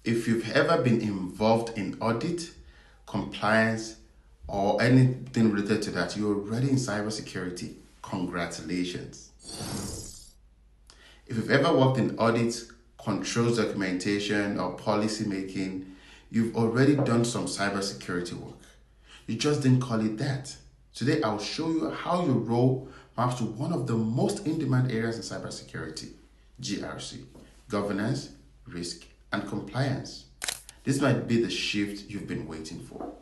If you've ever been involved in audit, compliance, or anything related to that, you're already in cybersecurity. Congratulations. If you've ever worked in audit, controls documentation, or policy making, you've already done some cybersecurity work. You just didn't call it that. Today, I'll show you how your role maps to one of the most in-demand areas in cybersecurity, GRC, governance, risk, and compliance. This might be the shift you've been waiting for.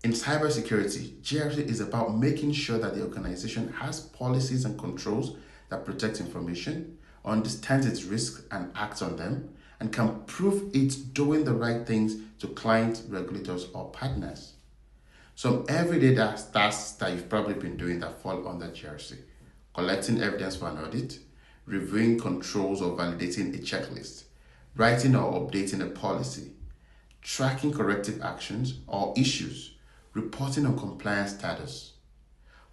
In cybersecurity, GRC is about making sure that the organization has policies and controls that protect information, understands its risks and acts on them, and can prove it's doing the right things to clients, regulators, or partners. Some everyday tasks that you've probably been doing that fall under GRC: collecting evidence for an audit, reviewing controls or validating a checklist, writing or updating a policy, tracking corrective actions or issues, reporting on compliance status,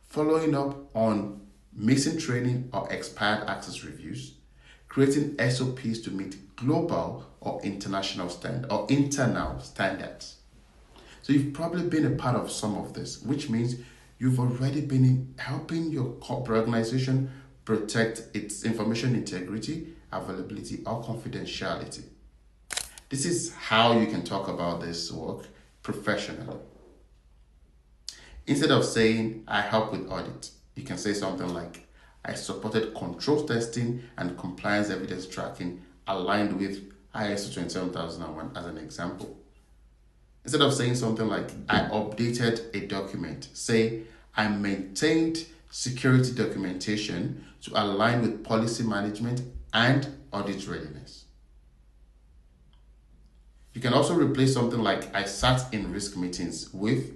following up on missing training or expired access reviews, creating SOPs to meet global or internal standards. So you've probably been a part of some of this, which means you've already been helping your corporate organization protect its information integrity, availability, or confidentiality. This is how you can talk about this work professionally. Instead of saying, I help with audit, you can say something like, I supported control testing and compliance evidence tracking aligned with ISO 27001 as an example. Instead of saying something like, I updated a document, say, I maintained security documentation to align with policy management and audit readiness. You can also replace something like, I sat in risk meetings with,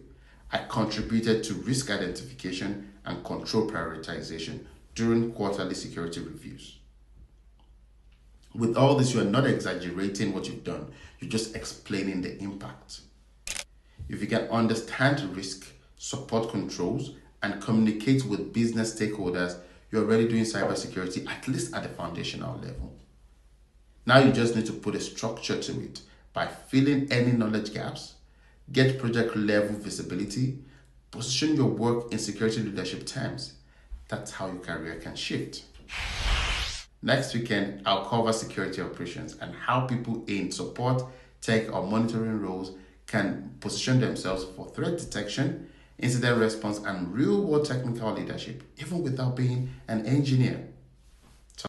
I contributed to risk identification and control prioritization during quarterly security reviews. With all this, you are not exaggerating what you've done. You're just explaining the impact. If you can understand risk, support controls, and communicate with business stakeholders, you're already doing cybersecurity, at least at the foundational level. Now you just need to put a structure to it by filling any knowledge gaps, get project level visibility, position your work in security leadership terms. That's how your career can shift. Next weekend, I'll cover security operations and how people in support, tech, or monitoring roles can position themselves for threat detection, incident response, and real-world technical leadership, even without being an engineer.